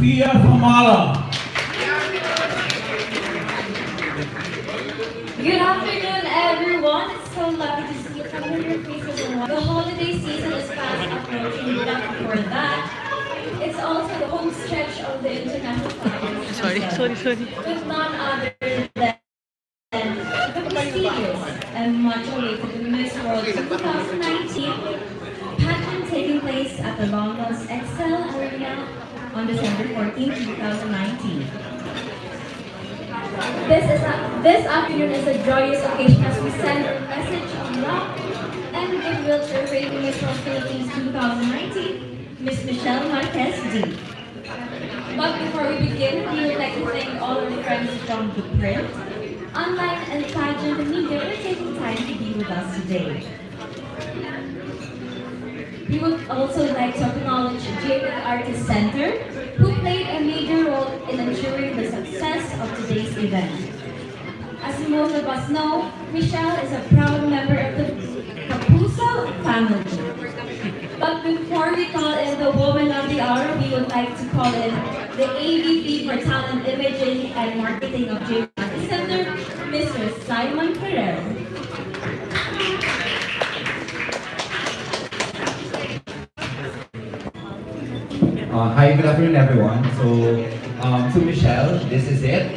Pia Famala. Good afternoon, everyone. It's so lovely to see familiar faces and the holiday season is fast approaching. But before that, it's also the home stretch of the international finals. Sorry. With none other than the prestigious and much awaited Miss World 2019 pageant taking place at the London's Excel Arena on December 14, 2019. This afternoon is a joyous occasion as we send a message of love and goodwill to our great Miss World Philippines 2019, Miss Michelle Marquez D. But before we begin, we would like to thank all our friends from the print, online, and pageant media for taking time to be with us today. We would also like to acknowledge Jacob Artist Center, who played a major role in ensuring the success of today's event. As most of us know, Michelle is a proud member of the Kapuso family. But before we call in the Woman of the Hour, we would like to call in the AVP for Talent Imaging and Marketing of Jacob Artist Center, Mr. Simon Ferrer. Hi, good afternoon, everyone. To Michelle, this is it.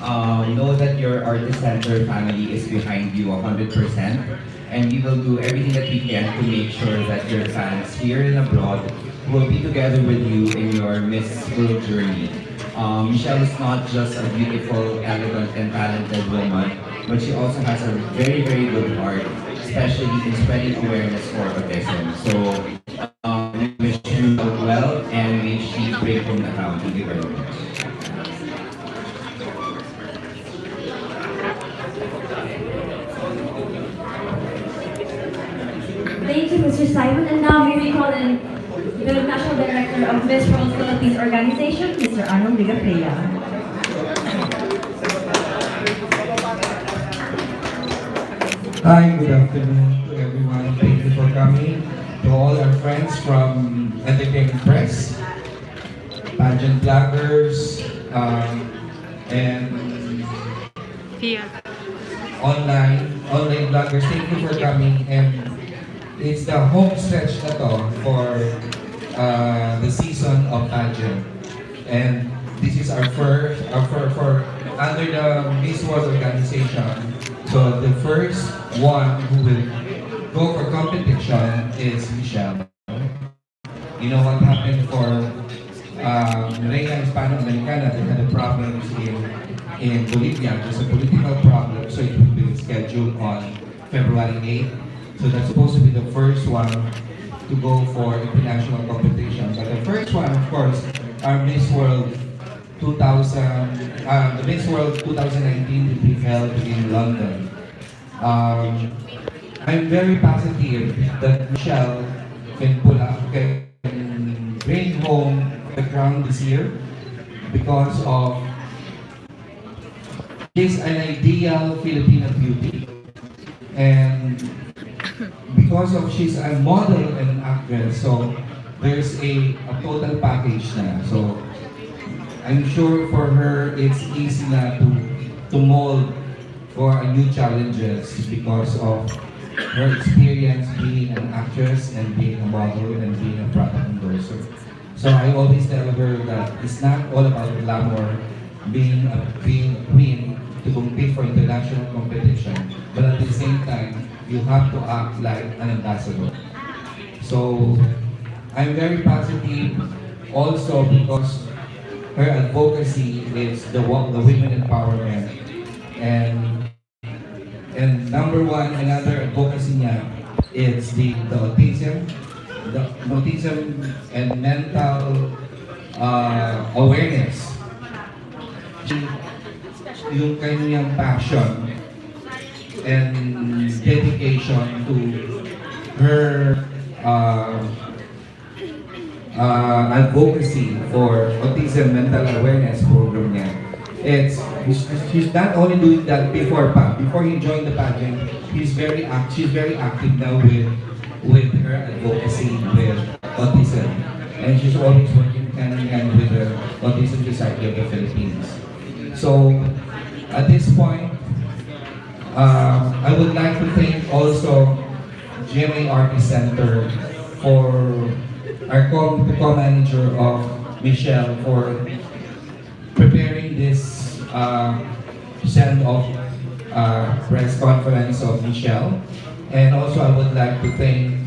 Know that your Artist Center family is behind you 100%, and we will do everything that we can to make sure that your fans here and abroad will be together with you in your Miss World journey. Michelle is not just a beautiful, elegant, and talented woman, but she also has a very, very good heart, especially in spreading awareness for autism. We wish you well and may she break from the crown. Thank you very much. Thank you, Mr. Simon. And now we recall in the National Director of Miss World Philippines Organization, Mr. Arnold Vigaprea. Hi, good afternoon to everyone. Thank you for coming. To all our friends from Entertainment Press, pageant bloggers, and Pia. online bloggers, thank you for coming. And it's the home stretch na to for the season of pageant. And this is our first, for under the Miss World organization. So the first one who will go for competition is Michelle. You know what happened for Reina Hispano-Americana? They had a problems in Bolivia. There's a political problem, so it will be scheduled on February 8th. So that's supposed to be the first one to go for international competition. But the first one, of course, our Miss World 2019 will be held in London. I'm very positive that Michelle can bring home the crown this year because of she's an ideal Filipino beauty, and because of she's a model and an actress, so there's a total package na. So I'm sure for her it's easy na to mold for a new challenges because of her experience being an actress and being a model and being a product endorser. So I always tell her that it's not all about glamour, being a queen to compete for international competition, but at the same time, you have to act like an ambassador. So I'm very positive also because her advocacy is the women empowerment, and number one, another advocacy niya is the autism and mental awareness. Yung kanyang passion and dedication to her advocacy for autism mental awareness program niya. She's not only doing that before he joined the pageant, she's very active now with her advocacy with autism, and she's always working hand in hand with the Autism Society of the Philippines. So, at this point, I would like to thank also GMA Artist Center for our the co-manager of Michelle for preparing this send-off press conference of Michelle. And also I would like to thank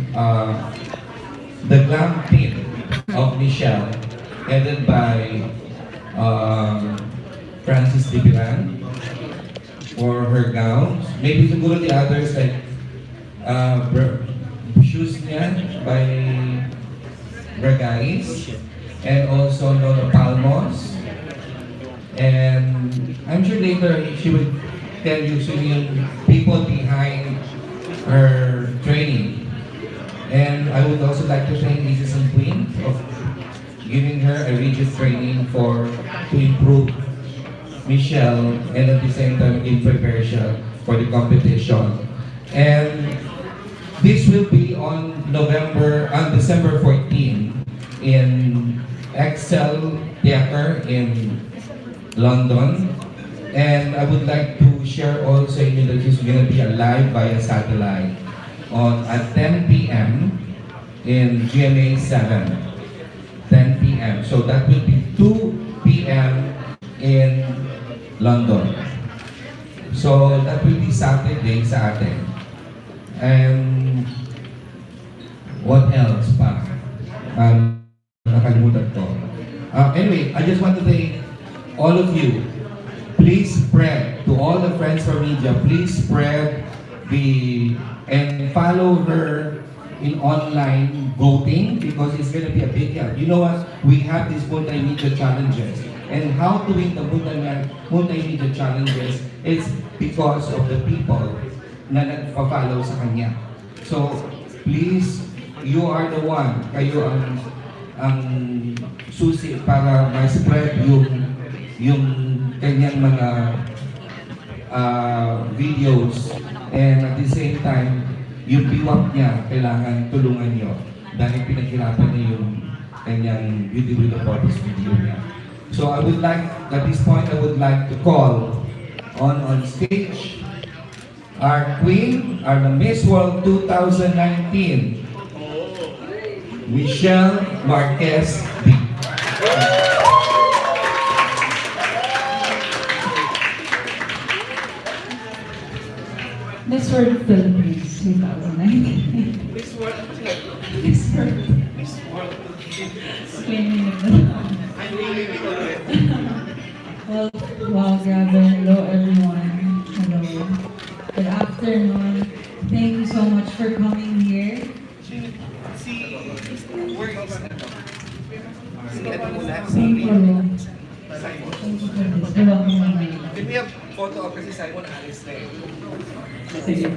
the glam team of Michelle, headed by Francis Dibiran, for her gowns. Maybe siguro the others like shoes niya by Bragais, and also Nono Palmos. And I'm sure later she would tell you yung people behind her training. And I would also like to thank Mrs. and Queen of giving her a rigid training to improve Michelle, and at the same time in preparation for the competition. And this will be on December 14 in Excel Theater in London. And I would like to share also that it's going to be live via satellite at 10 p.m. in GMA 7. 10 p.m. So that will be 2 p.m. in London. So that will be Saturday sa atin. And what else pa? Nakalimutan ko. Anyway, I just want to thank all of you. Please spread to all the friends from media. Please spread and follow her in online voting, because it's going to be a big help. You know what? We have these multimedia challenges. And how to win the multimedia challenges is because of the people na nagpa-follow sa kanya. So, please, you are the one. Kayo ang susi para ma-spread yung kanyang mga videos. And at the same time, yung biwak niya, kailangan tulungan niyo. Dahil pinaghirapan niya yung kanyang Beauty with a Purpose video niya. So at this point, I would like to call on stage our queen, our Miss World 2019, Michelle Marquez D. Miss World Philippines 2019. Miss World. Miss World. Miss World. Claiming na. Well, wow, grabe. Hello, everyone. Hello. Good afternoon. Thank you so much for coming here. Thank you. Thank you for this. Hello, Can we have photo of kasi Simon Alice na eh. sige.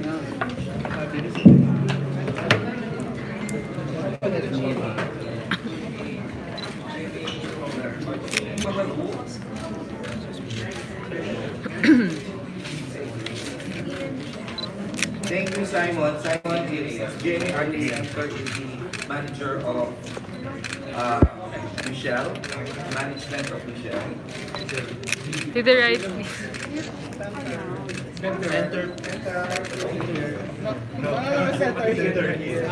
Thank you, Simon. Simon is GMA Artist Center, is the manager of Michelle, management of Michelle. To the right, please. Center. No, center here.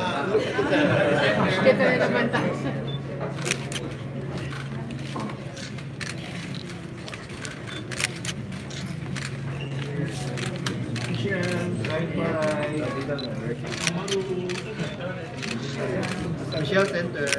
Dito rin naman tayo. Michelle Center.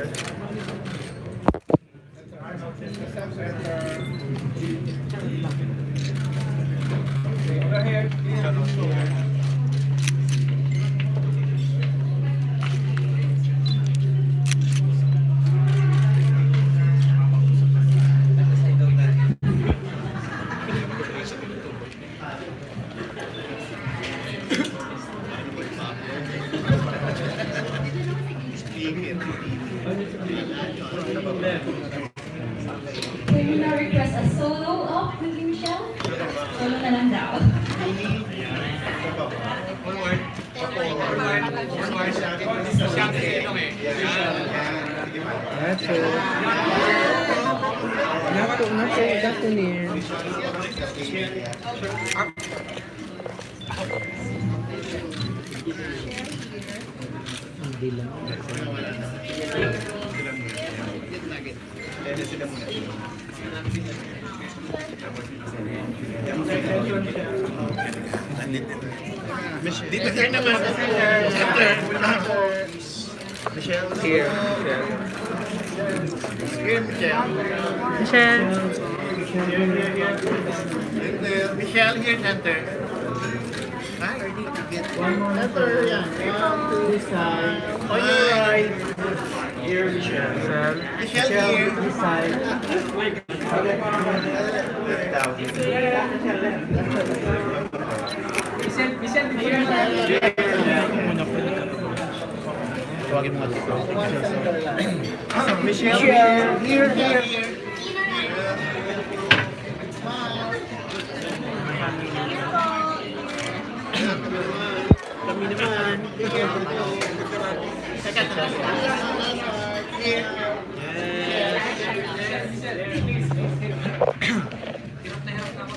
Can you now request a solo of with you, Michelle? Solo na lang daw. That's it. Naku ni. Dito kayo naman sa center. Michelle here. Here, Michelle. Michelle. Michelle here, center. Hi. Center, yan. 1, 2, this side. On your right. Here, Michelle. Michelle here. This side. Michelle here. Kami naman.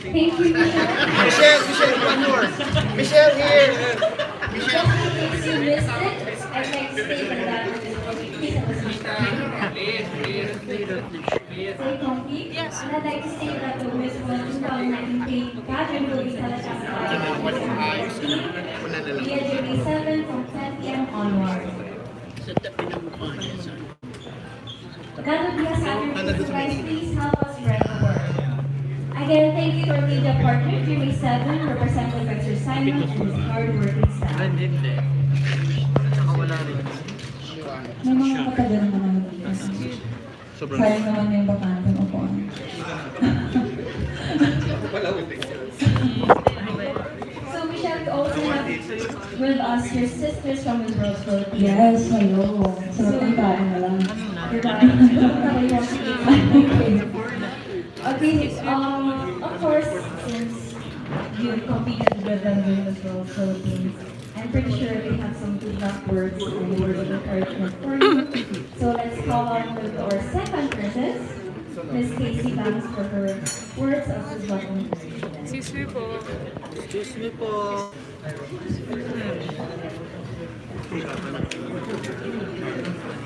Thank you, Michelle. Michelle, one more. Michelle here. Michelle. In case you missed it, I'd like to state that please have a seat. Stay comfy. Yes. And I'd like to state that the Miss World 2019 pageant will be telecast via July 7 from 10 p.m. onward. That would be a Saturday, so guys, please help us spread the word. Again, thank you to our media partner, Jimmy 7, represented by Sir Simon and his hard-working staff. May mga katagal naman ako dito. Sayang naman yung bakantang upuan. So Michelle, you also have with us your sisters from the World Philippines. Yes, hello. Sarap ng kain na lang. Okay, of course, since you competed with them during the World Philippines, I'm pretty sure they have some good luck words and words of encouragement for you. So let's call on with our second princess, Miss Casey Banks, for her words of good luck and encouragement. Excuse me po. Excuse me po.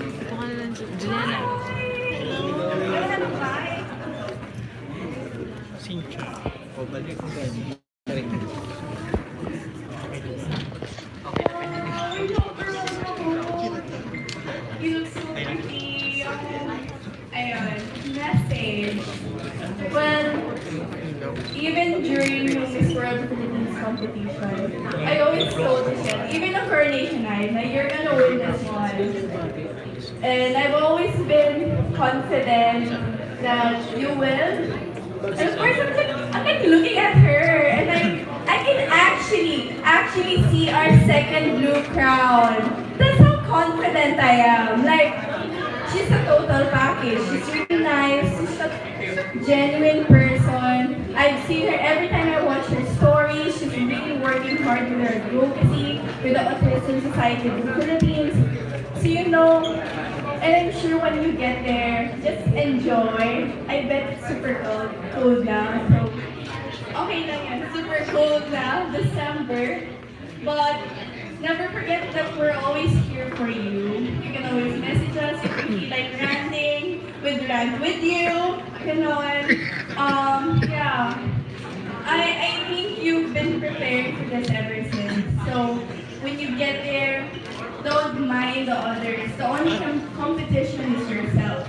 Ito ka na lang, Juliana. Sincha. O balik ko ba? You look so pretty. Ayun, message. Well, even during yung Miss World Philippines competition, I always told Michelle, even a coronation night, na you're gonna win this one. And I've always been confident that you will. And of course, I'm like looking at her, and I can actually see our second blue crown. That's how confident I am. Like, she's a total package. She's really nice. She's a genuine person. I've seen her every time I watch her stories. She's really working hard with her advocacy, with the Autism Society of the Philippines. So you know, and I'm sure when you get there, just enjoy. I bet it's super cold now. So, okay lang yan. Super cold now, December. But never forget that we're always here for you. You can always message us if you feel like ranting. We'll rant with you. Yeah. I think you've been preparing for this ever since. So when you get there, don't mind the others. The only competition is yourself.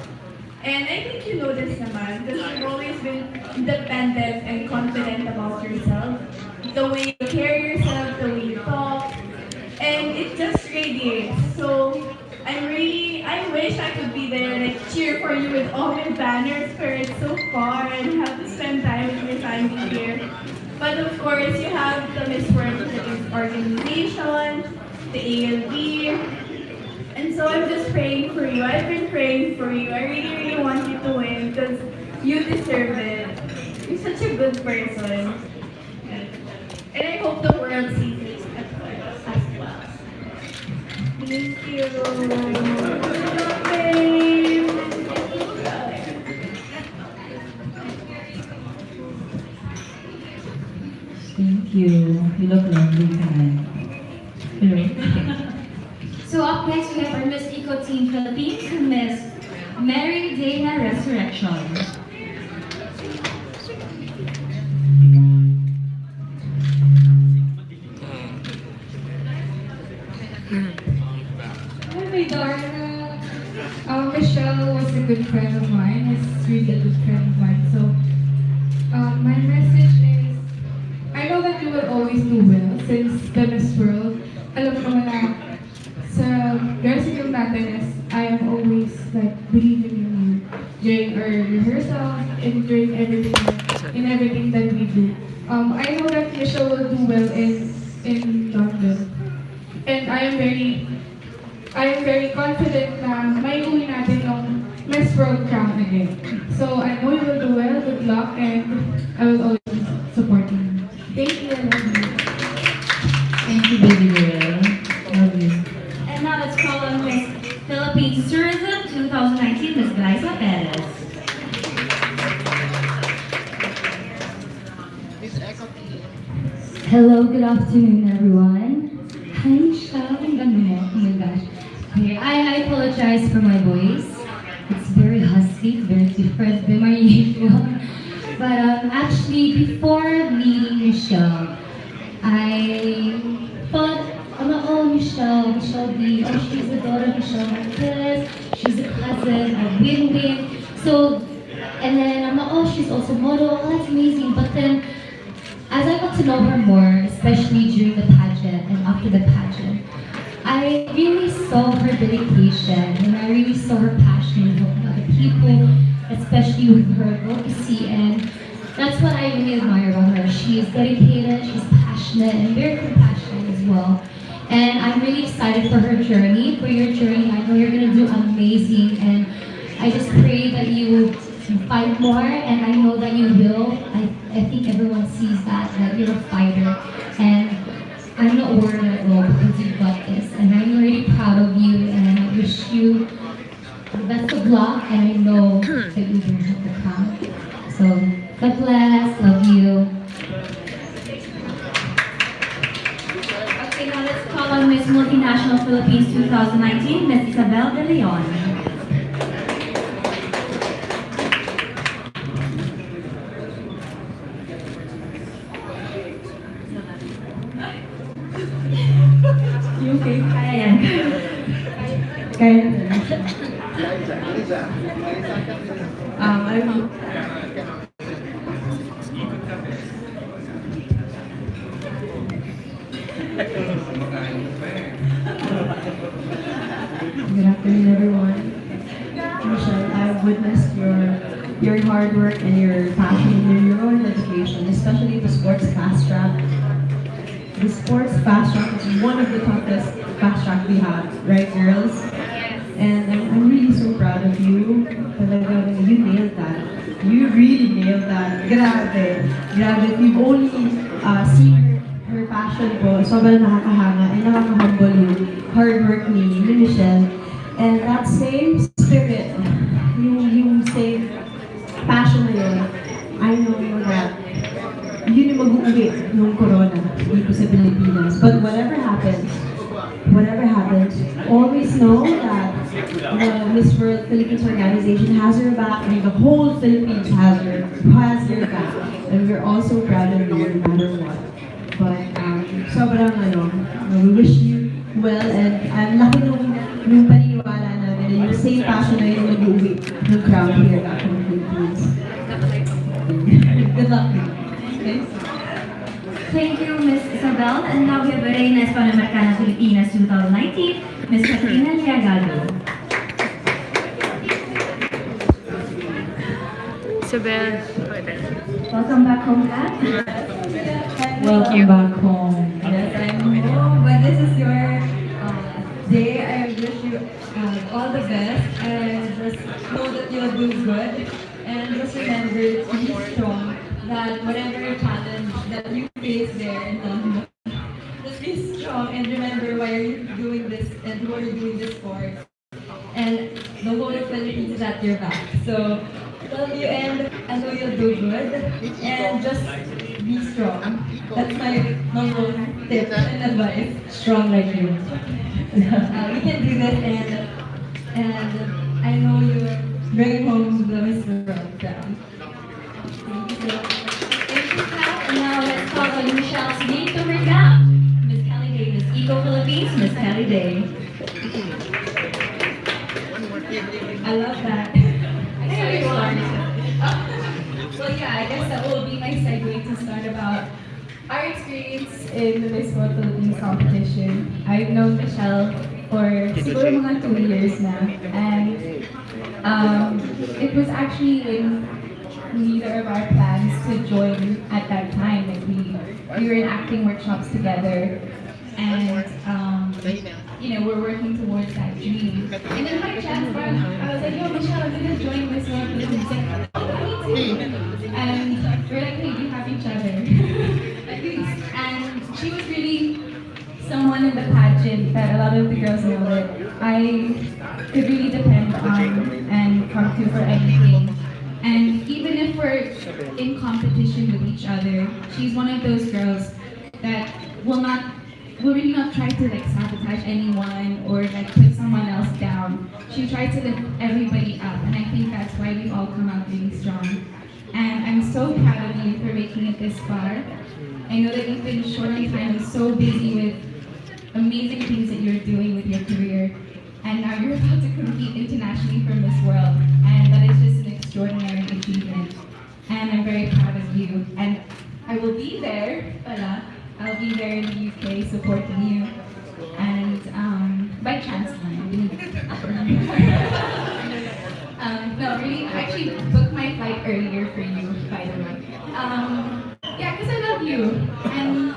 And I think you know this naman because you've always been independent and confident about yourself. The way you carry yourself, the way you talk, and it just radiates. So I wish I could be there, like cheer for you with all your banners, but it's so far and have to spend time with your family here. But of course, you have the Miss World Philippines organization, the ALB, and so I'm just praying for you. I've been praying for you. I really, really want you to win because you deserve it. You're such a good person. And I hope the world sees it as well. Thank you. Thank you. You look lovely tonight. Hello. So up next, we have our Miss Eco Team Philippines, Miss Mary Dana Resurrection. Hi, my daughter. Michelle was a good friend of mine. Is really a good friend of mine. So, my message is, I know that you will always do well since the Miss World. Alam mo naman na sa dressing room natin is I am always like believing in you during our rehearsals and during everything in everything that we do. I know that Michelle will do well in London. And I am very confident na may uwi natin yung Miss World crown again. So I know you will do well, good luck, and I will always support you. Thank you, I love you. Thank you, baby girl. Love you. And now let's call on Miss Philippines Tourism 2019, Miss Glyza Perez. Hello, good afternoon, everyone. Hi, Michelle. Ang ganda mo. Oh my gosh. Okay, I apologize for my voice. It's very husky, very different than my usual. But actually, before meeting Michelle, I thought, oh, Michelle B. Oh, she's the daughter of Michelle Marquez. She's a cousin of Win-Win. So, and then I'm like, oh, she's also model. Oh, that's amazing. But then, as I got to know her more, especially during the pageant and after the pageant, I really saw her dedication and I really saw her passion in helping other people, especially with her advocacy, and that's what I really admire about her. She is dedicated, she's passionate, and very compassionate as well. And I'm really excited for her journey, for your journey. I know you're going to do amazing, and I just pray that you fight more, and I know that you will. I think everyone sees that you're a fighter, and I'm not worried at all because you've got this, and I'm really proud of you, and I wish you the best of luck, and I know that you're going to have the crown. So, God bless, love you. Okay, now let's call on Miss Multinational Philippines 2019, Miss Isabel De Leon. You okay? Kaya yan. Kaya na. I'm Good afternoon, everyone. Michelle, I've witnessed your hard work and your passion and your own dedication, especially the sports fast track. The sports fast track is one of the toughest fast track we have, right, girls? And I'm really so proud of you. Talaga, you nailed that. You really nailed that. Grabe. Grabe. If you've only seen her passion po, sobrang nakakahanga and nakaka-humble yung hard work ni Michelle. And that same spirit, yung same passion na yun, I know that yun yung mag-uuwi ng corona dito sa Pilipinas. But whatever happens, always know that the Miss World Philippines organization has your back and the whole Philippines has your back. And we're also proud of you no matter what. But sobrang we wish you well, and I'm laki nung paniniwala namin na yung same passion na yun mag-uwi ng crown here back in the Philippines. Good luck. Okay? Thank you, Miss Isabel. And now we have Reina Hispanoamericana Filipinas 2019, Miss Katrina Liagado. Isabel. Welcome back home, Kat. Welcome back home. Yes, I'm home, but this is your day. I wish you all the best, and just know that you'll do good. And just remember to be strong, that whatever challenge that you face there in London, just be strong and remember why are you doing this and who are you doing this for. And the whole of Philippines is at your back. So, love you, and I know you'll do good. And just be strong. That's my number one tip and advice. Strong like you. We can do this, and I know you're bringing home the Miss World crown. Thank you, Pat. And now let's call on Michelle's name to her gap. Miss Kelly Day, Miss Eco Philippines, Miss Kelly Day. I love that. I saw you started. Well, yeah, I guess that will be my segue to start about our experience in the Miss World Philippines competition. I've known Michelle for siguro mga 2 years na, and it was actually in neither of our plans to join at that time. Like we were in acting workshops together, and we're working towards that dream. And then by chance, I was like, yo, Michelle, I'm gonna join Miss World Philippines. Like, oh, me too. And we're like, hey, we have each other. At least. And she was really someone in the pageant that a lot of the girls know that I could really depend on and come to for anything. And even if we're in competition with each other, she's one of those girls that will really not try to like sabotage anyone or like put someone else down. She tries to lift everybody up, and I think that's why we've all come out really strong. And I'm so proud of you for making it this far. I know that you've been short on time and so busy with amazing things that you're doing with your career, and now you're about to compete internationally for Miss World, and that is just an extraordinary achievement. And I'm very proud of you. And I will be there, I'll be there in the UK supporting you. And by chance, no, really, I actually booked my flight earlier for you, by the way. Yeah, because I love you. And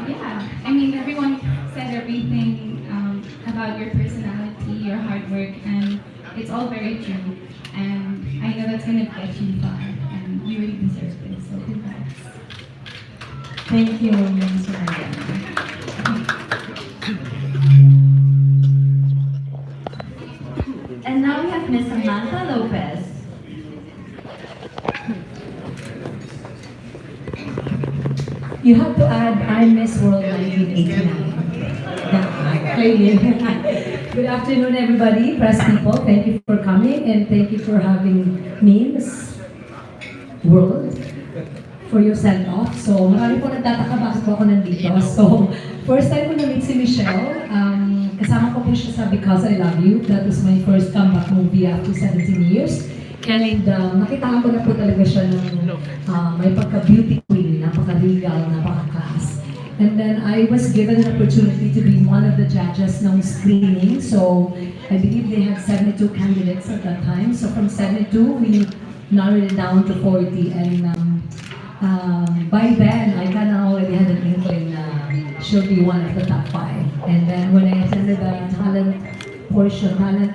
yeah, I mean, everyone said everything about your personality, your hard work, and it's all very true. And I know that's going to get you far, and you really deserve this, so congrats. Thank you, Miss Maria. And now we have Miss Samantha Lopez. You have to add, I'm Miss World 1989. Good afternoon, everybody, press people. Thank you for coming, and thank you for having me, Miss World, for your send-off. So, marami po nagtataka bakit po ako nandito. So, first time ko na-meet si Michelle. Kasama ko po siya sa Because I Love You. That was my first comeback movie after 17 years. And nakita ko na po talaga siya ng may pagka-beauty queen, napaka-regal, napaka-class. And then I was given an opportunity to be one of the judges ng screening. So I believe they had 72 candidates at that time. So from 72, we narrowed it down to 40. And by then, I kind of already had an inkling she'll be one of the top 5. And then when I attended the talent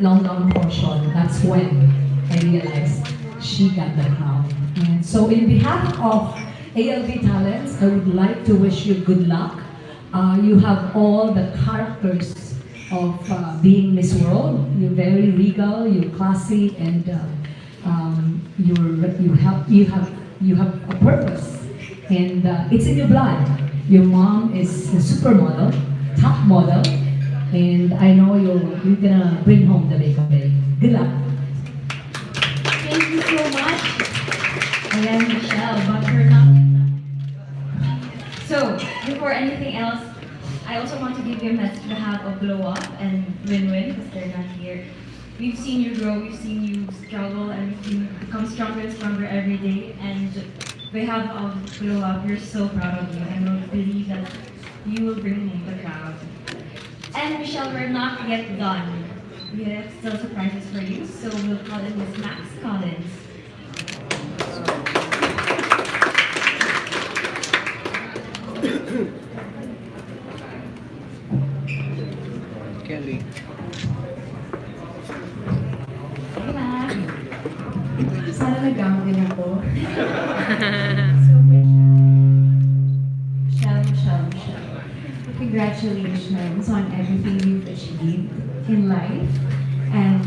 long portion, that's when I realized she got the crown. And so in behalf of ALB Talents, I would like to wish you good luck. You have all the characters of being Miss World. You're very regal, you're classy, and you have a purpose. And it's in your blood. Your mom is a supermodel, top model, and I know you're gonna bring home the makeup day. Good luck. Thank you so much. Again, Michelle, but we're not. So, before anything else, I also want to give you a message on behalf of Glow Up and Win-Win, because they're not here. We've seen you grow, we've seen you struggle, and we've seen you become stronger and stronger every day. And on behalf of Glow Up, we're so proud of you, and we believe that you will bring home the crown. And Michelle, we're not yet done. We have still surprises for you, so we'll call in Miss Max Collins. Kelly. Hey, Mac. Sana nag-gown din ako. Michelle. Congratulations on everything you've achieved in life. And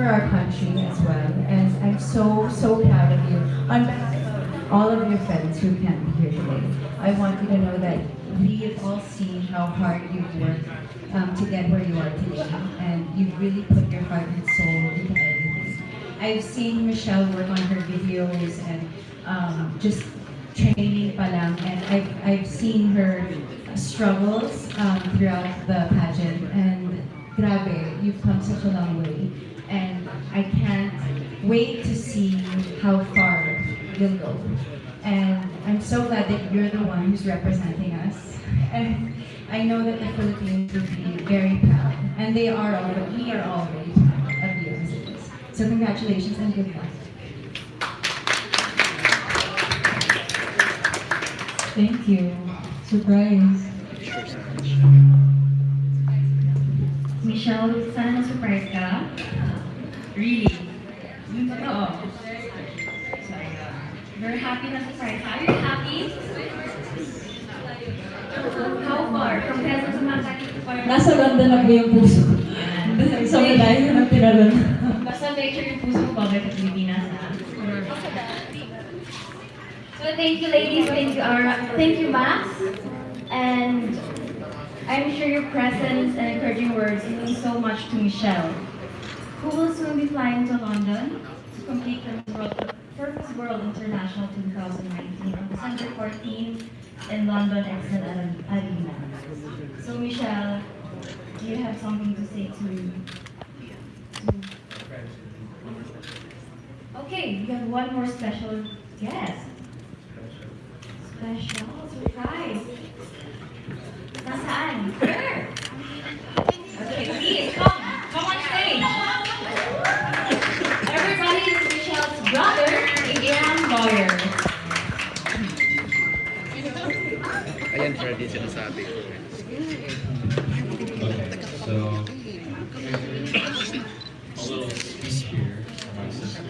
for our country as well. And I'm so proud of you. On behalf of all of your friends who can't be here today, I want you to know that we have all seen how hard you've worked to get where you are today. And you've really put your heart and soul into everything. I've seen Michelle work on her videos and just training pa lang, and I've seen her struggles throughout the pageant, and grabe, you've come such a long way, and I can't wait to see how far you'll go. And I'm so glad that you're the one who's representing us, and I know that the Philippines will be very proud, and we are already proud of you as it is. So congratulations and good luck. Thank you. Surprise. Michelle, sana na-surprise ka? Really? Yung totoo? Sorry. You're happy na surprise. Are you happy? How far? From Quezon to Makati to far? Nasa London na po yung puso. So, dahil na tinalon. Basta make sure yung puso ko babalik sa Pilipinas, ha? So thank you, ladies. Thank you, Ara. Thank you, Max. And I'm sure your presence and encouraging words mean so much to Michelle, who will soon be flying to London to complete the Purpose World International 2019 on December 14 in London Excel Arena. So Michelle, do you have something to say to Okay, we have one more special guest. Special surprise. Nasaan? Where? Okay, please come on stage. Everybody is Michelle's brother, Adrian Lawyer. Ayan, Freddy, sinasabi ko. Okay, so a little speech here for my sister.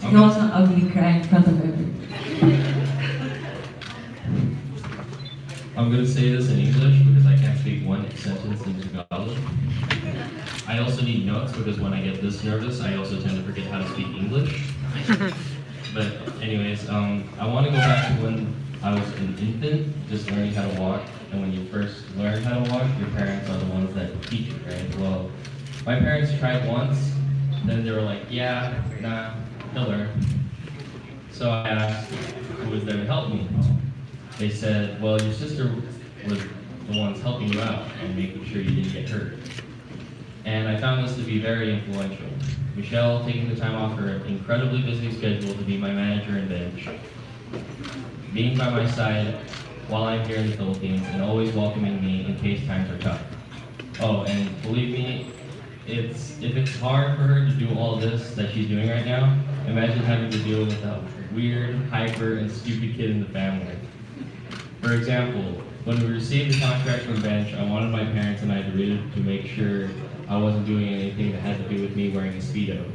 You also ugly cry in front of everyone. I'm going to say this in English because I can't speak one sentence in Tagalog. I also need notes because when I get this nervous, I also tend to forget how to speak English. But anyways, I want to go back to when I was an infant, just learning how to walk. And when you first learn how to walk, your parents are the ones that teach you, right? Well, my parents tried once, then they were like, yeah, nah, he'll learn. So I asked who was there to help me. They said, well, your sister was the ones helping you out and making sure you didn't get hurt. And I found this to be very influential. Michelle taking the time off her incredibly busy schedule to be my manager and bench, being by my side while I'm here in the Philippines, and always welcoming me in case times are tough. Oh, and believe me, if it's hard for her to do all this that she's doing right now, imagine having to deal with a weird, hyper, and stupid kid in the family. For example, when we received the contract from bench, I wanted my parents and I to read it to make sure I wasn't doing anything that had to do with me wearing a Speedo.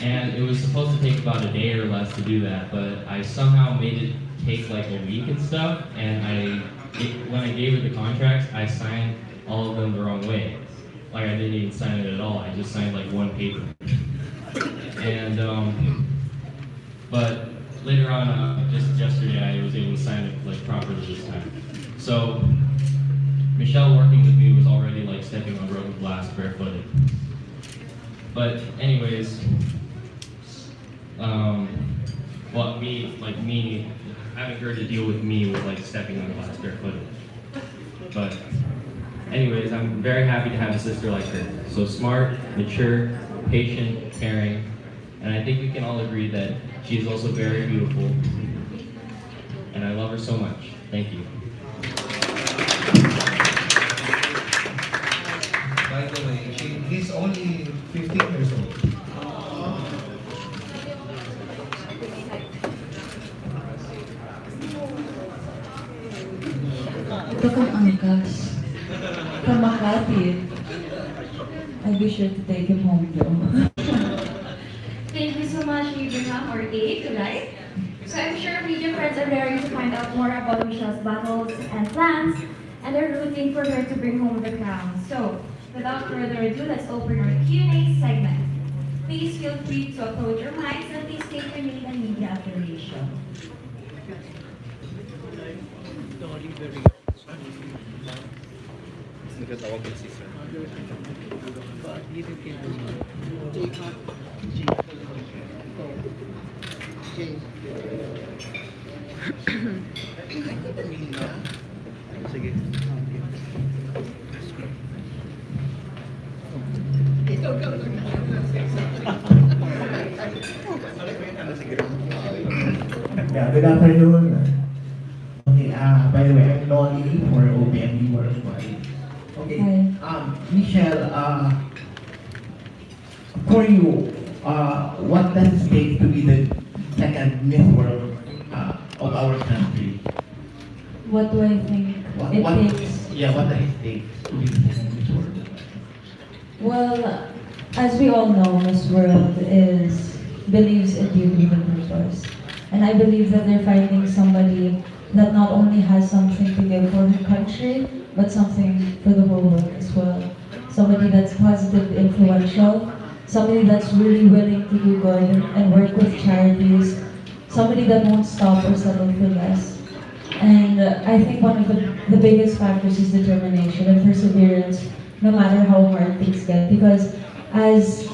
And it was supposed to take about a day or less to do that, but I somehow made it take like a week and stuff, and when I gave her the contracts, I signed all of them the wrong way. Like I didn't even sign it at all, I just signed like one paper. And, but later on, just yesterday, I was able to sign it like properly this time. So, Michelle working with me was already like stepping on broken glass barefooted. But anyways, well, me, having her to deal with me was like stepping on glass barefooted. But anyways, I'm very happy to have a sister like her. So smart, mature, patient, caring, and I think we can all agree that she's also very beautiful. And I love her so much. Thank you. By the way, he's only 15 years old. Look ang angkas. From Makati. I'll be sure to take him home though. Thank you so much, Abraham, or Abe, right? So I'm sure media friends are ready to find out more about Michelle's battles and plans, and they're rooting for her to bring home the crown. So, without further ado, let's open our Q&A segment. Please feel free to approach your mics and please state your name and media affiliation. Yeah, good afternoon. Okay, by the way, I'm Nolly for OPMB Worldwide. Okay, Michelle, for you, what does it take to be the second Miss World of our country? What do I think What it takes? Yeah, what does it take to be the second Miss World? Well, as we all know, Miss World believes in beauty and purpose. And I believe that they're finding somebody that not only has something to give for her country, but something for the whole world as well. Somebody that's positive, influential, somebody that's really willing to do good and work with charities, somebody that won't stop or settle for less. And I think one of the biggest factors is determination and perseverance, no matter how hard things get. Because as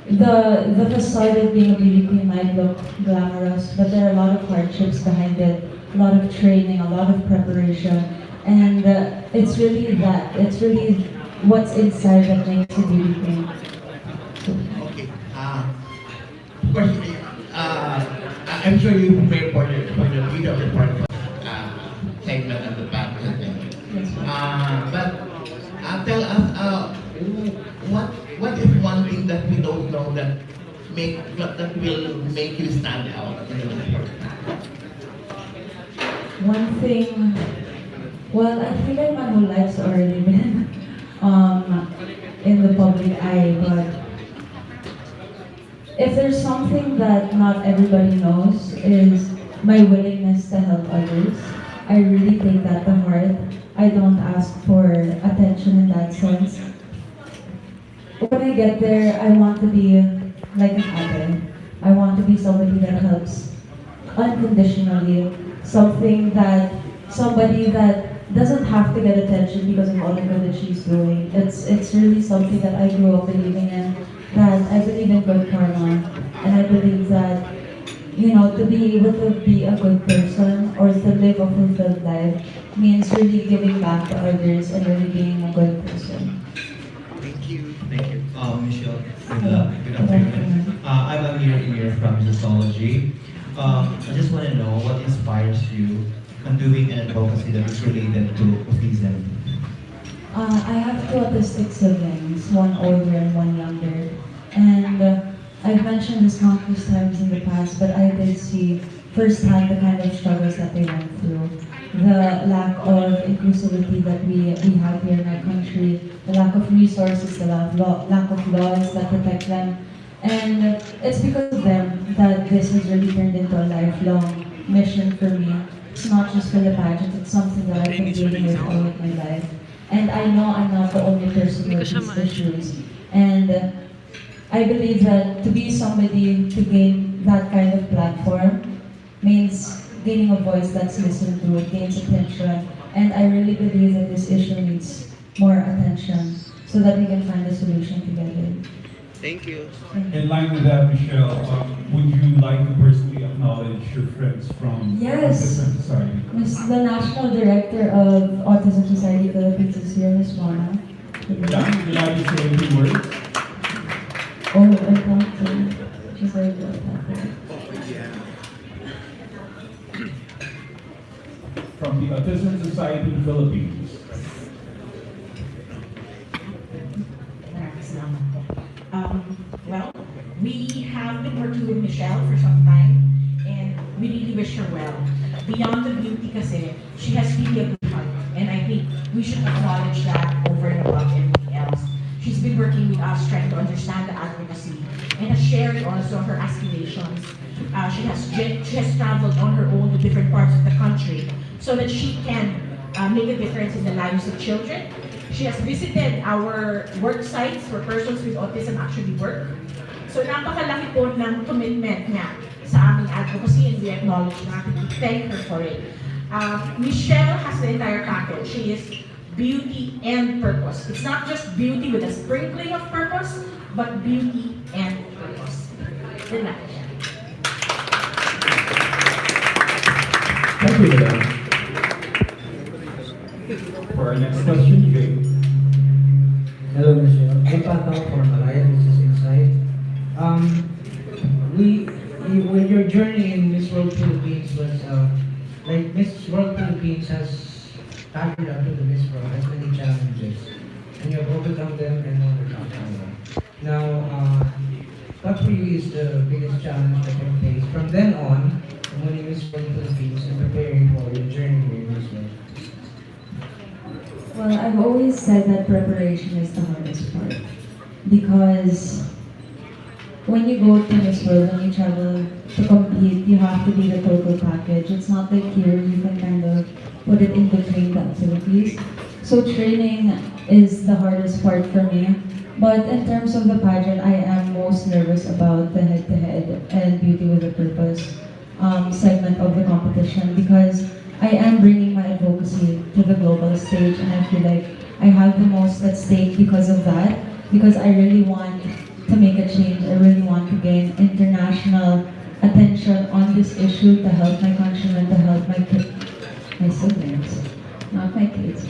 the facade of being a beauty queen might look glamorous, but there are a lot of hardships behind it, a lot of training, a lot of preparation, and it's really what's inside that makes a beauty queen. Okay, of course, I'm sure you prepared for your video report segment at the back. But tell us, what is one thing that we don't know that will make you stand out in the report? One thing, well, I feel like my whole life's already been in the public eye, but if there's something that not everybody knows is my willingness to help others. I really take that to heart. I don't ask for attention in that sense. When I get there, I want to be like an ate. I want to be somebody that helps unconditionally. Somebody that doesn't have to get attention because of all the good that she's doing. It's really something that I grew up believing in. That I believe in good karma, and I believe that to be able to be a good person or to live a fulfilled life means really giving back to others and really being a good person. Thank you. Michelle, good afternoon. I'm Amir from Sociology. I just want to know what inspires you on doing an advocacy that is related to autism. I have two autistic siblings, one older and one younger. And I've mentioned this countless times in the past, but I did see firsthand the kind of struggles that they went through. The lack of inclusivity that we have here in our country, the lack of resources, the lack of laws that protect them. And it's because of them that this has really turned into a lifelong mission for me. It's not just for the pageant, it's something that I've been dealing with all of my life. And I know I'm not the only person with these issues. And I believe that to be somebody to gain that kind of platform means gaining a voice that's listened to, it gains attention. And I really believe that this issue needs more attention so that we can find a solution together. Thank you. In line with that, Michelle, would you like to personally acknowledge your friends from Yes. Autism Society? The National Director of Autism Society Philippines is here, Ms. Juana. Would you like to say a few words? Oh, I want to. She's very good at that. From the Autism Society Philippines. Well, we have been working with Michelle for some time, and we really wish her well. Beyond the beauty kasi, she has really a good heart. And I think we should acknowledge that over and above everything else. She's been working with us, trying to understand the advocacy, and has shared also her aspirations. She has traveled on her own to different parts of the country so that she can make a difference in the lives of children. She has visited our work sites where persons with autism actually work. So napakalaki po ng commitment niya sa aming advocacy, and we acknowledge that and we thank her for it. Michelle has the entire package. She is beauty and purpose. It's not just beauty with a sprinkling of purpose, but beauty and purpose. Good night. Thank you, madam. For our next question, Jay. Hello, Michelle. I'm Patang from Malaya. This is Inside. When your journey in Miss World Philippines was, like Miss World Philippines has started up to the Miss World, has many challenges, and you have overcome them and overcome them. Now, what for you is the biggest challenge that you face from then on, from winning Miss World Philippines and preparing for your journey in Miss World? Well, I've always said that preparation is the hardest part, because when you go to Miss World, when you travel to compete, you have to be the total package. It's not like here, you can kind of put it in between the activities. So training is the hardest part for me. But in terms of the pageant, I am most nervous about the head-to-head and beauty with a purpose segment of the competition, because I am bringing my advocacy to the global stage, and I feel like I have the most at stake because of that, because I really want to make a change. I really want to gain international attention on this issue to help my countrymen, to help my siblings, not my kids.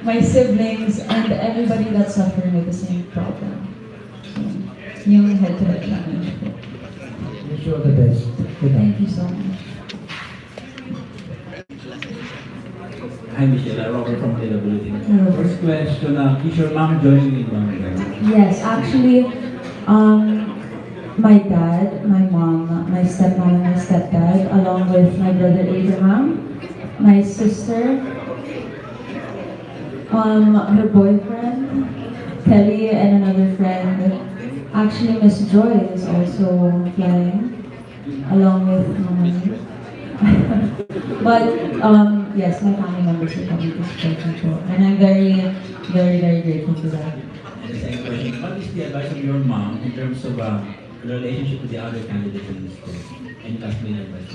My siblings and everybody that's suffering with the same problem. So, yung head-to-head challenge. Wish you all the best. Good luck. Thank you so much. Hi Michelle, I'm Robert from AWT. Hello. First question, is your mom joining in one? Yes, actually, my dad, my mom, my stepmom, and my stepdad, along with my brother Abraham, my sister, her boyfriend, Kelly, and another friend. Actually, Miss Joy is also flying, along with Mama. But yes, my family members are coming to support me too, and I'm very, very, very grateful for that. And the second question, what is the advice of your mom in terms of the relationship with the other candidates in this course? Any last minute advice?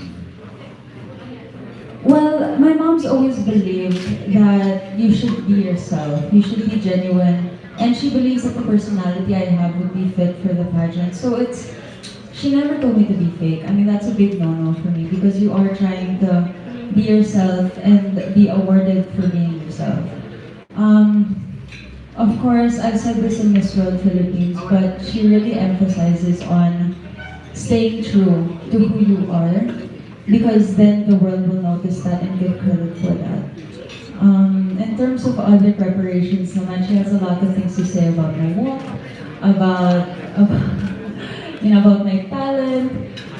Well, my mom's always believed that you should be yourself, you should be genuine, and she believes that the personality I have would be fit for the pageant. So she never told me to be fake. I mean, that's a big no-no for me, because you are trying to be yourself and be awarded for being yourself. Of course, I've said this in Miss World Philippines, but she really emphasizes on staying true to who you are, because then the world will notice that and give credit for that. In terms of other preparations naman, she has a lot of things to say about my walk, about my talent,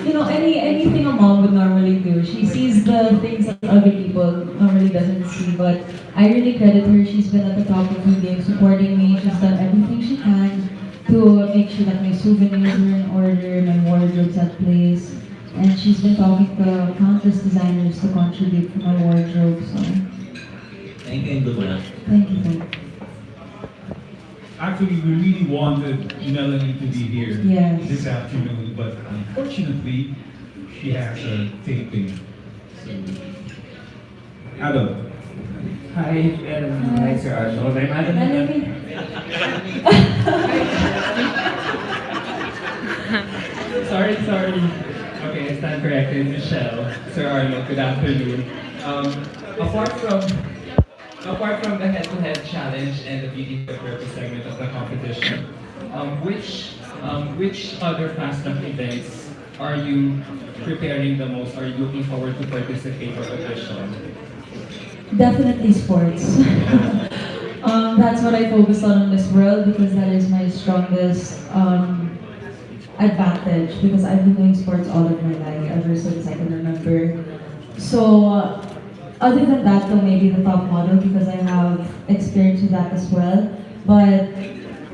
anything a mom would normally do. She sees the things that other people normally doesn't see, but I really credit her. She's been at the top of the game, supporting me. She's done everything she can to make sure that my souvenirs are in order, my wardrobe's at place, and she's been talking to countless designers to contribute to my wardrobe. So Thank you and good luck. thank you. Actually, we really wanted Melanie to be here Yes. this afternoon, but unfortunately, she has a taping. So, Adam. Hi, hi Sir Arnold. I'm Adam. Sorry. Okay, I stand corrected. Michelle, Sir Arnold, good afternoon. Apart from the head-to-head challenge and the beauty for purpose segment of the competition, which other fast track events are you preparing the most? Are you looking forward to participate or audition? Definitely sports. That's what I focus on in Miss World, because that is my strongest advantage because I've been doing sports all of my life ever since I can remember. So other than that, though, maybe the top model because I have experience with that as well. But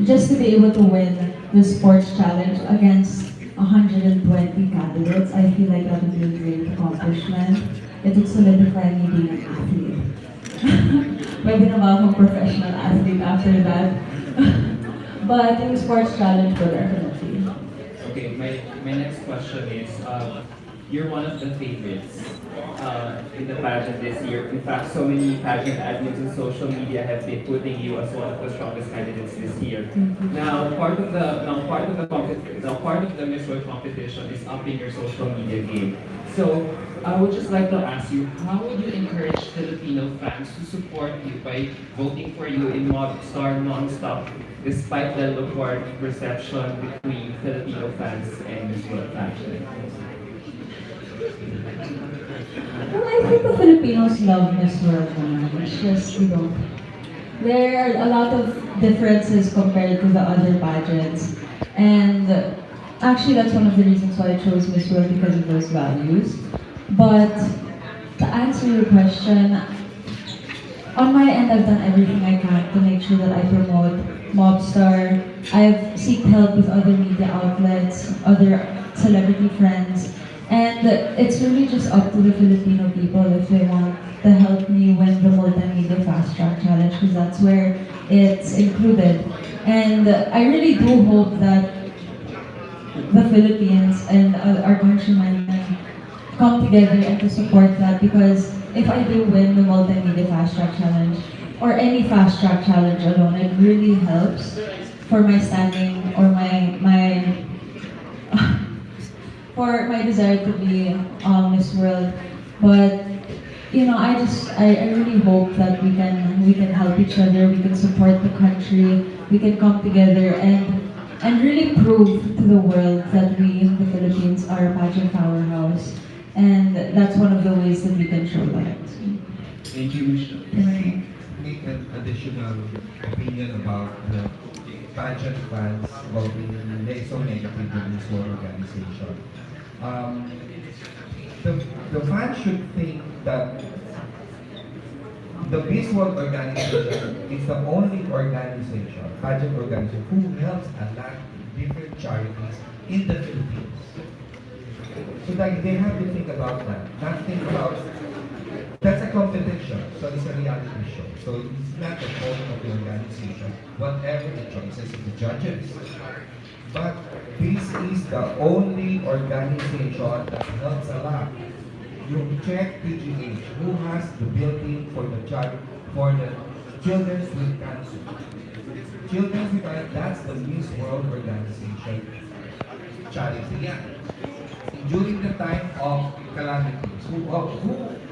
just to be able to win the sports challenge against 120 candidates, I feel like that would be a great accomplishment. It would solidify me being an athlete. Pwede na ba akong professional athlete after that? But yung sports challenge ko definitely. Okay, my next question is, you're one of the favorites in the pageant this year. In fact, so many pageant admins on social media have been putting you as one of the strongest candidates this year. Now, part of the Miss World competition is upping your social media game. So, I would just like to ask you, how would you encourage Filipino fans to support you by voting for you in Modstar nonstop, despite the lukewarm reception between Filipino fans and Miss World pageant? Well, I think the Filipinos love Miss World naman. It's just, there are a lot of differences compared to the other pageants. And actually, that's one of the reasons why I chose Miss World because of those values. But to answer your question, on my end, I've done everything I can to make sure that I promote Mobstar. I've sought help with other media outlets, other celebrity friends, and it's really just up to the Filipino people if they want to help me win the Multimedia Fast Track Challenge because that's where it's included. And I really do hope that the Philippines and our countrymen can come together and to support that because if I do win the Multimedia Fast Track Challenge or any Fast Track Challenge alone, it really helps for my standing or my for my desire to be Miss World. But I really hope that we can help each other, we can support the country, we can come together and really prove to the world that we, the Philippines, are a pageant powerhouse. And that's one of the ways that we can show that. Thank you, Michelle. Make an additional opinion about the pageant fans about being so negative in this whole organization. The fans should think that the Miss World organization is the only organization, pageant organization, who helps a lot of different charities in the Philippines. So that they have to think about that, not think about, that's a competition, so it's a reality show. So it's not the fault of the organization, whatever the choices of the judges. But this is the only organization that helps a lot. You check PGH, who has the building for the child, for the children with cancer. Children with cancer, that's the Miss World organization charity. Yeah. During the time of calamities,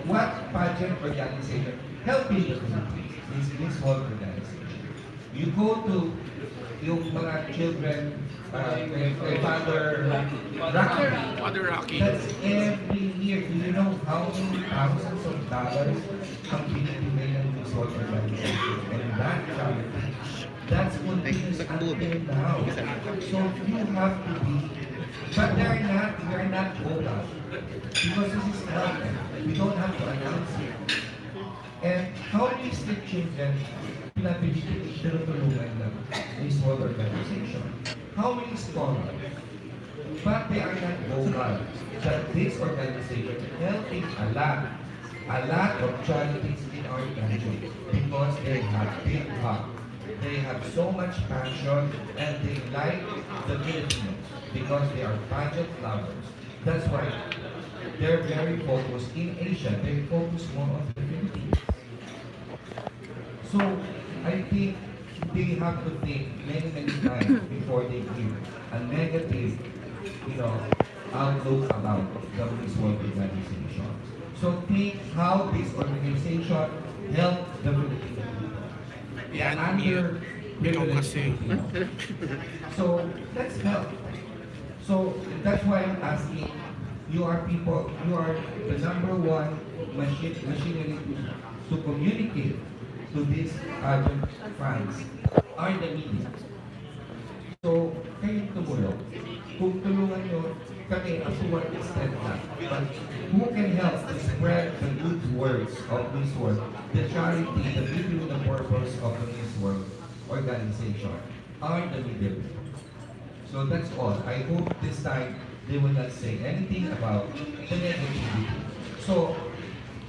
what pageant organization helping the Philippines is Miss World organization. You go to yung mga children, Father Rocky. That's every year. Do you know how many thousands of dollars ang binibigay ng Miss World organization? And that charity, that's continuous until now. So you have to be, but we're not vocal. Because this is health. We don't have to announce it. And how many street children tinutulungan ng Miss World organization? How many scholars? But they are not vocal. That this organization helping a lot of charities in our country because they have big heart. They have so much passion and they like the Filipinos because they are pageant lovers. That's why they're very focused in Asia. They focus more on the Philippines. So I think they have to think many times before they give a negative, outlook about the Miss World organization. So think how this organization help the Filipino people. Yeah, So let's help. So that's why I'm asking, you are the number one machinery to communicate to these fans are the media. So, kayong tumulong. kung tulungan nyo kami as to what extent na. But who can help to spread the good words of Miss World, the charity, the vision, the purpose of the Miss World organization are the middle. So that's all. I hope this time they will not say anything about the negativity. So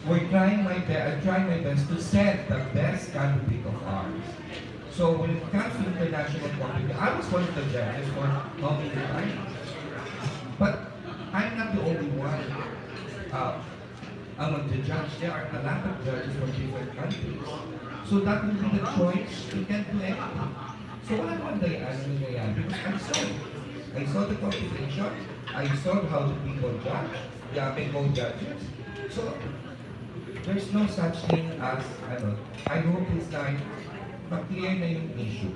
I'm trying my best to set the best candidate of ours. So when it comes to international competition, I was one of the judges for how many times? But I'm not the only one among the judges. There are a lot of judges from different countries. So that will be the choice. You can't do anything. So wala naman nangyayari because I saw it. I saw the competition. I saw how the people judge. Yeah, may co-judges. So there's no such thing as, I hope this time, ma-clear na yung issue.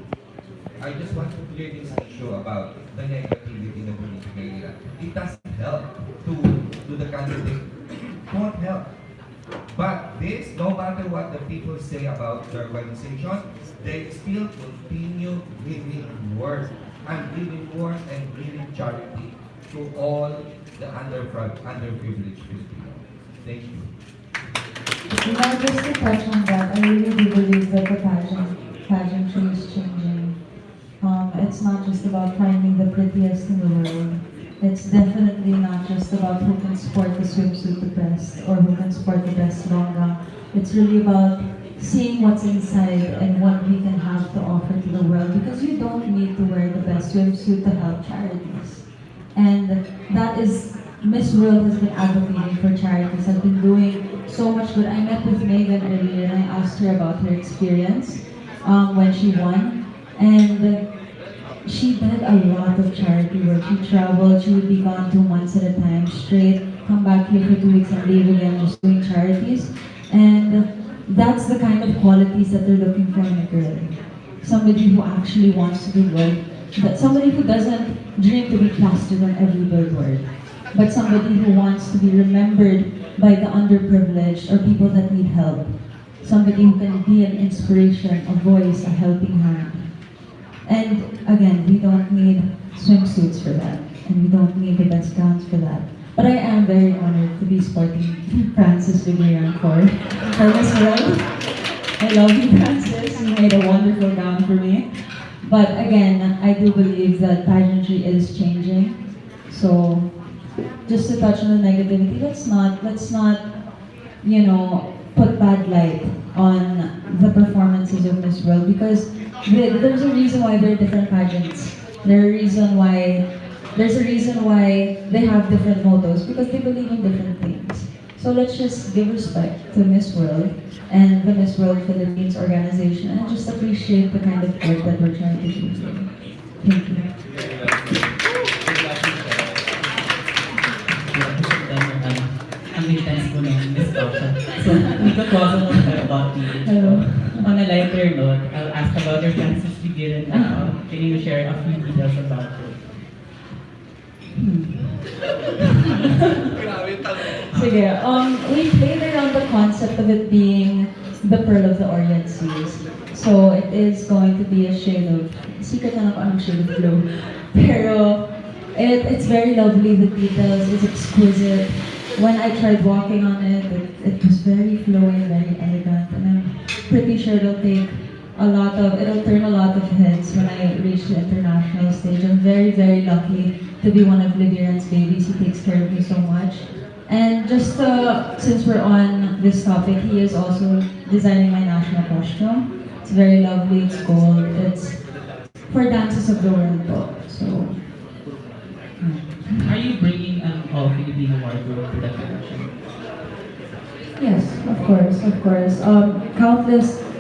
I just want to clear this issue about the negativity na binibigay nila. It doesn't help to the candidate. It won't help. But this, no matter what the people say about the organization, they still continue giving work and giving work and giving charity to all the underprivileged Filipinos. Thank you. Just to touch on that, I really do believe that the pageantry is changing. It's not just about finding the prettiest in the world. It's definitely not just about who can sport the swimsuit the best or who can sport the best long gown. It's really about seeing what's inside and what we can have to offer to the world, because you don't need to wear the best swimsuit to help charities. And that is, Miss World has been advocating for charities, has been doing so much good. I met with Megan earlier and I asked her about her experience when she won. And she did a lot of charity work. She traveled, she would be gone 2 months at a time straight, come back here for 2 weeks and leave again, just doing charities. And that's the kind of qualities that they're looking for in a girl. Somebody who actually wants to do good. But somebody who doesn't dream to be plastered on every billboard. But somebody who wants to be remembered by the underprivileged or people that need help. Somebody who can be an inspiration, a voice, a helping hand. And again, we don't need swimsuits for that, and we don't need the best gowns for that. But I am very honored to be sporting Francis Viglian for Miss World. I love you, Francis. You made a wonderful gown for me. But again, I do believe that pageantry is changing. So just to touch on the negativity, let's not, put bad light on the performances of Miss World, because there's a reason why there are different pageants. There's a reason why they have different mottos, because they believe in different things. So let's just give respect to Miss World and the Miss World Philippines organization and just appreciate the kind of work that we're trying to do. Thank you. Ang intense po ng discussion. So, we could also talk about on a lighter note, I'll ask about your Francis Figueroa now. Can you share a few details about it? Sige, we played around the concept of it being the Pearl of the Orient Seas. So it is going to be a shade of, secret na lang kung anong shade of blue. Pero it's very lovely, the details is exquisite. When I tried walking on it, it was very flowy, very elegant, and I'm pretty sure it'll turn a lot of heads when I reach the international stage. I'm very, very lucky to be one of Liviran's babies. He takes care of me so much. And just since we're on this topic, he is also designing my national costume. It's very lovely, it's gold, it's for dances of the world po. So, Are you bringing an all-Filipino wardrobe to the collection? yes, of course.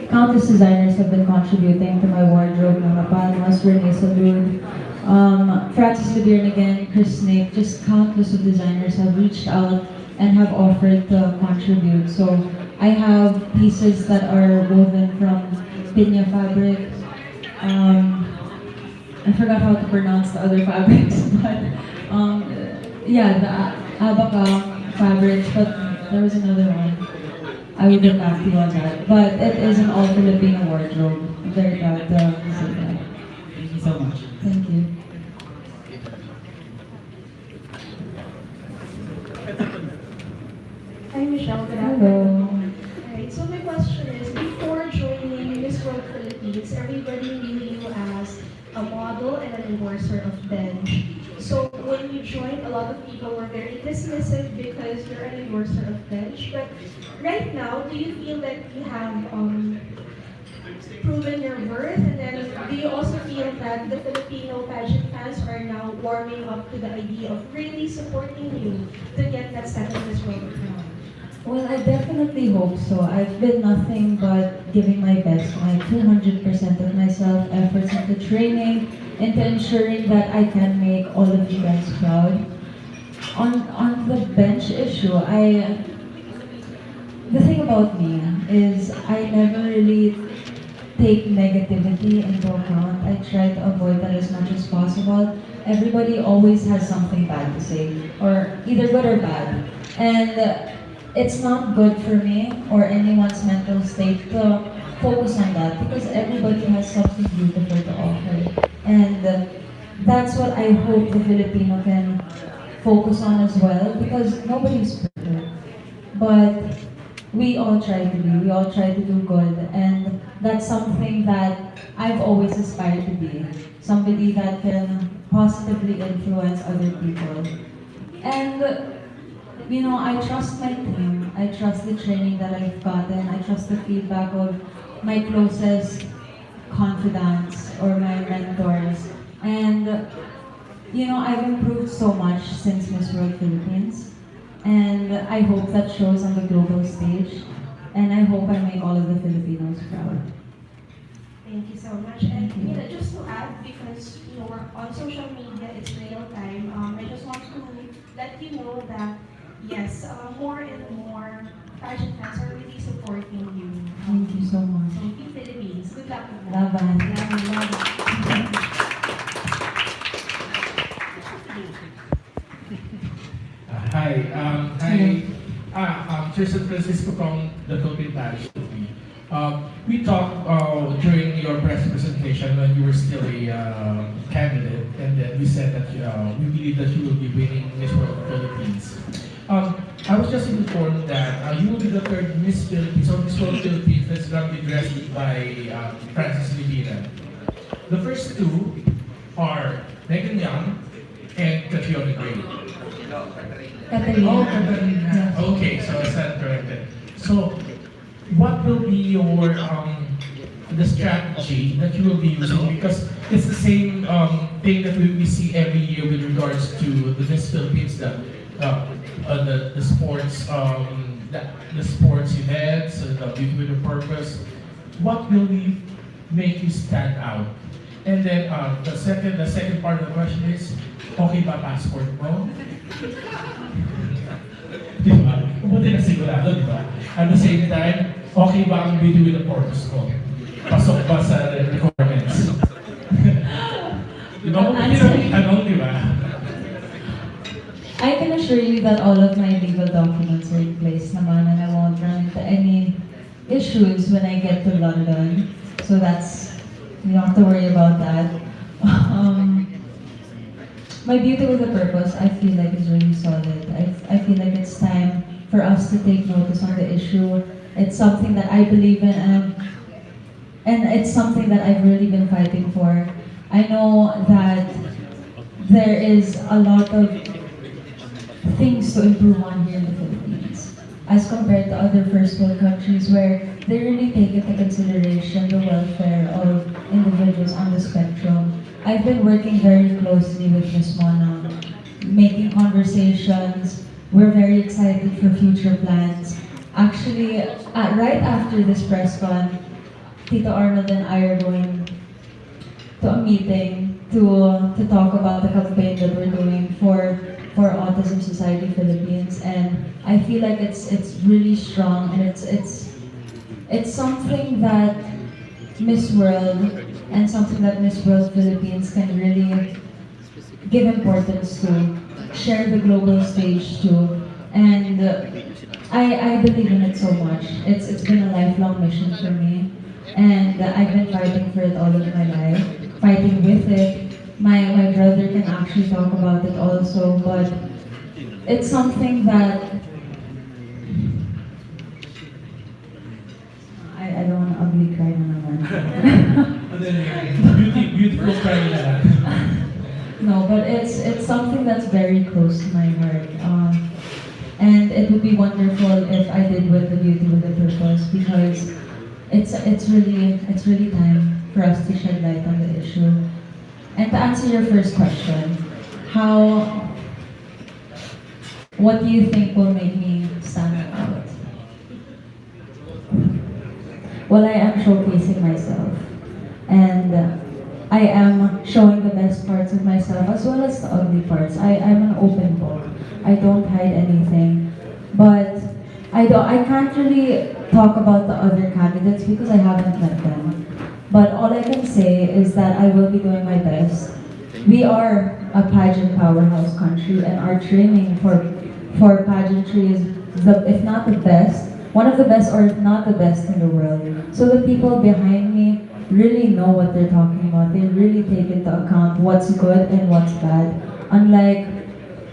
Countless designers have been contributing to my wardrobe. Nona Palmas, Renee Salud, Francis Lebiern again, Chris Snake, just countless of designers have reached out and have offered to contribute. So I have pieces that are woven from pinya fabric. I forgot how to pronounce the other fabrics, but yeah, the abaca fabrics, but there was another one. I will get back to you on that. But it is an all-Filipino wardrobe. I'm very proud to say that. Thank you so much. Thank you. Michelle. Good Hello. afternoon. Alright, so my question is, before joining Miss World Philippines, everybody knew you as a model and an endorser of Bench. So when you joined, a lot of people were very dismissive because you're an endorser of Bench. But right now, do you feel that you have proven your worth? And then do you also feel that the Filipino pageant fans are now warming up to the idea of really supporting you to get that second Miss World crown? Well, I definitely hope so. I've been nothing but giving my best, my 200% of myself, efforts into training, into ensuring that I can make all of you guys proud. On the bench issue, the thing about me is I never really take negativity into account. I try to avoid that as much as possible. Everybody always has something bad to say, or either good or bad. And it's not good for me or anyone's mental state to focus on that because everybody has something beautiful to offer. And that's what I hope the Filipino can focus on as well because nobody's perfect. But we all try to be, we all try to do good, and that's something that I've always aspired to be. Somebody that can positively influence other people. And I trust my team. I trust the training that I've gotten. I trust the feedback of my closest confidants or my mentors. And I've improved so much since Miss World Philippines. And I hope that shows on the global stage. And I hope I make all of the Filipinos proud. Thank you so much. And just to add, because we're on social media, it's real time. I just want to let you know that yes, more and more pageant fans are really supporting you. Thank you so much. Thank you, Philippines. Good luck with that. Laban. Hi, Tristan Francisco from the Philippine Pageant. We talked during your press presentation when you were still a candidate, and then we said that we believe that you will be winning Miss World Philippines. I was just informed that you will be the third Miss Philippines or Miss World Philippines that's going to be dressed by Francis Medina. The first two are Megan Young and Catriona Gray. Katarina. Oh, Katarina. Okay, so I stand corrected. So, what will be your the strategy that you will be using? Because it's the same thing that we see every year with regards to the Miss Philippines, the sports the sports events, the Beauty with a Purpose. What will make you stand out? And then the second part of the question is, okay ba passport mo? Di ba? Buti na sigurado, di ba? At the same time, okay ba ang Beauty with a Purpose ko? Pasok ba sa requirements? Di ba? Kung tanong, di ba? I can assure you that all of my legal documents are in place naman and I won't run into any issues when I get to London. So you don't have to worry about that. My Beauty with a Purpose, I feel like is really solid. I feel like it's time for us to take notice on the issue. It's something that I believe in and it's something that I've really been fighting for. I know that there is a lot of things to improve on here in the Philippines as compared to other first world countries where they really take into consideration the welfare of individuals on the spectrum. I've been working very closely with Ms. Mona, making conversations. We're very excited for future plans. Actually, right after this press con, Tito Arnold and I are going to a meeting to talk about the campaign that we're doing for Autism Society Philippines, and I feel like it's really strong and it's something that Miss World and something that Miss World Philippines can really give importance to, share the global stage to, and I believe in it so much. It's been a lifelong mission for me, and I've been fighting for it all of my life, fighting with it. My brother can actually talk about it also, but it's something that No, but it's something that's very close to my heart. And it would be wonderful if I did with the beauty with a purpose because it's really time for us to shed light on the issue. And to answer your first question, what do you think will make me stand out? Well, I am showcasing myself, and I am showing the best parts of myself as well as the ugly parts. I'm an open book. I don't hide anything, but I can't really talk about the other candidates because I haven't met them. But all I can say is that I will be doing my best. We are a pageant powerhouse country, and our training for pageantry is if not the best, one of the best or if not the best in the world. So the people behind me really know what they're talking about. They really take into account what's good and what's bad. Unlike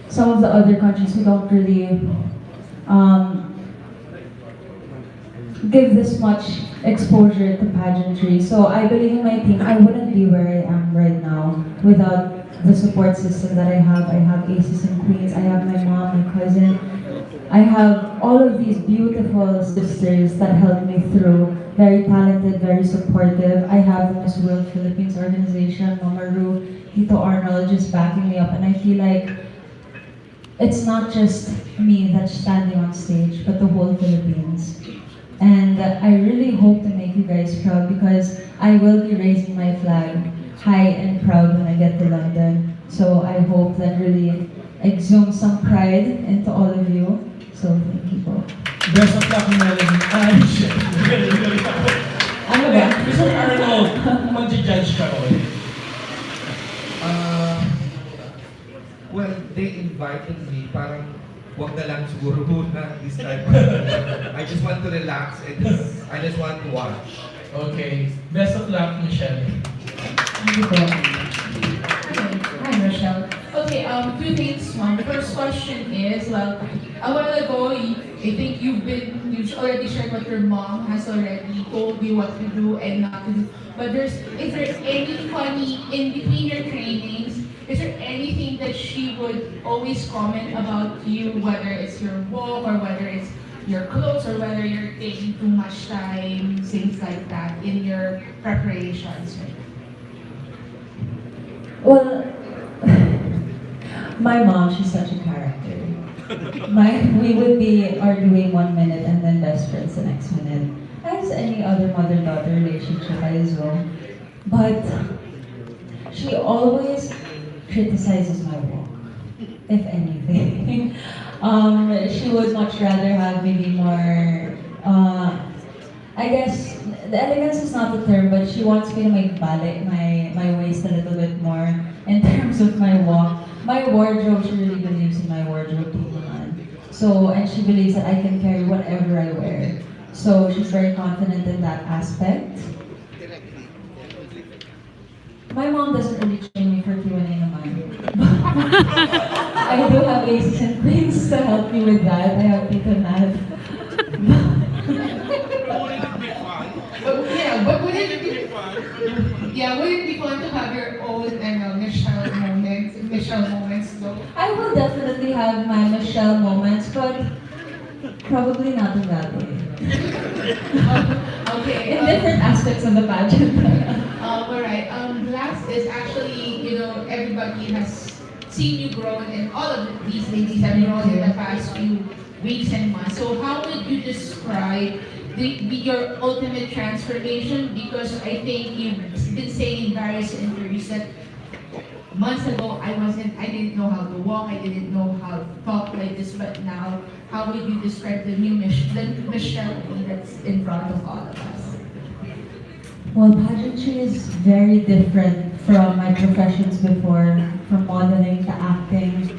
some of the other countries who don't really give this much exposure to pageantry. So I believe in my team. I wouldn't be where I am right now without the support system that I have. I have aces and queens. I have my mom, my cousin. I have all of these beautiful sisters that helped me through. Very talented, very supportive. I have the Miss World Philippines organization, Mama Ru, Tito Arnold just backing me up. And I feel like it's not just me that's standing on stage, but the whole Philippines. And I really hope to make you guys proud because I will be raising my flag high and proud when I get to London. So I hope that really exudes some pride into all of you. So thank you po. Best of luck, Melanie. Ay, shit. Ano ba? Mr. Arnold, mag-judge ka ko. Well, they invited me, parang wag na lang siguro muna this time. I just want to relax and I just want to watch. Okay. Best of luck, Michelle. Thank you po. Hi, Rochelle. Okay, two things. The first question is, well, a while ago, I think you've already shared what your mom has already told you what to do and not to do. But is there any funny in between your trainings? Is there anything that she would always comment about you, whether it's your walk or whether it's your clothes or whether you're taking too much time, things like that in your preparations? Well, my mom, she's such a character. We would be arguing 1 minute and then best friends the next minute. As any other mother-daughter relationship as well. But she always criticizes my walk, if anything. She would much rather have me be more, I guess, the elegance is not the term, but she wants me to make ballet my waist a little bit more in terms of my walk. My wardrobe, she really believes in my wardrobe, so, and she believes that I can carry whatever I wear. So she's very confident in that aspect. My mom doesn't really train me for Q&A naman. I do have aces and queens to help me with that. I have Tito Nat. But would it be fun to have your own Michelle moments though? I will definitely have my Michelle moments, but probably not in that way. Okay. In different aspects of the pageant. Alright. Last is actually, everybody has seen you grow and all of these ladies have grown in the past few weeks and months. So how would you describe your ultimate transformation? Because I think you've been saying in various interviews that months ago I didn't know how to walk, I didn't know how to talk like this, but now how would you describe the new Michelle that's in front of all of us? Well, pageantry is very different from my professions before, from modeling to acting.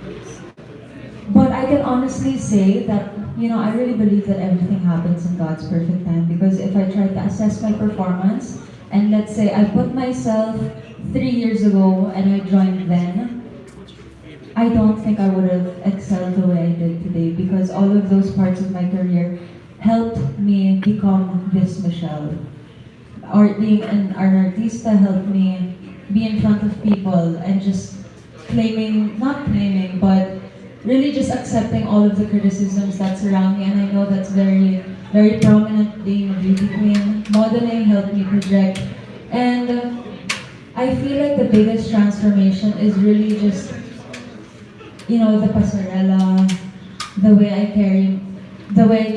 But I can honestly say that, I really believe that everything happens in God's perfect time, because if I try to assess my performance, and let's say I put myself 3 years ago and I joined then, I don't think I would have excelled the way I did today, because all of those parts of my career helped me become this Michelle. Or being an artista helped me be in front of people and just not claiming, but really just accepting all of the criticisms that surround me. And I know that's very, very prominent being a beauty queen. Modeling helped me project. And I feel like the biggest transformation is really just, the pasarela, the way I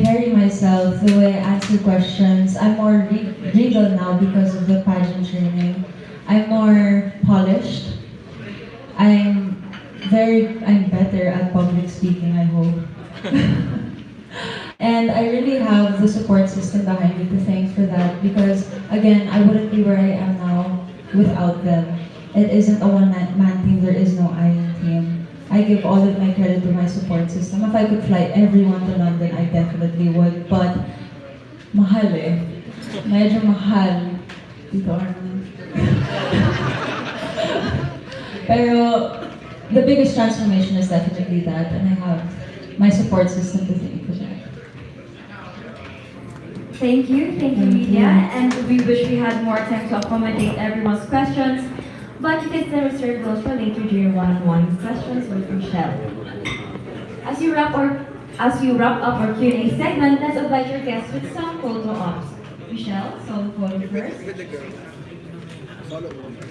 carry myself, the way I answer questions. I'm more regal now because of the pageant training. I'm more polished. I'm better at public speaking, I hope. And I really have the support system behind me to thank for that because, again, I wouldn't be where I am now without them. It isn't a one-man team, there is no I in team. I give all of my credit to my support system. If I could fly everyone to London, I definitely would. But, mahal eh. Medyo mahal. Dito Pero, the biggest transformation is definitely that, and I have my support system to thank for that. Thank you, Lydia, and we wish we had more time to accommodate everyone's questions, but you can still reserve those for later during one-on-one questions with Michelle. As you wrap up our Q&A segment, let's invite your guests with some photo ops. Michelle, so photo first.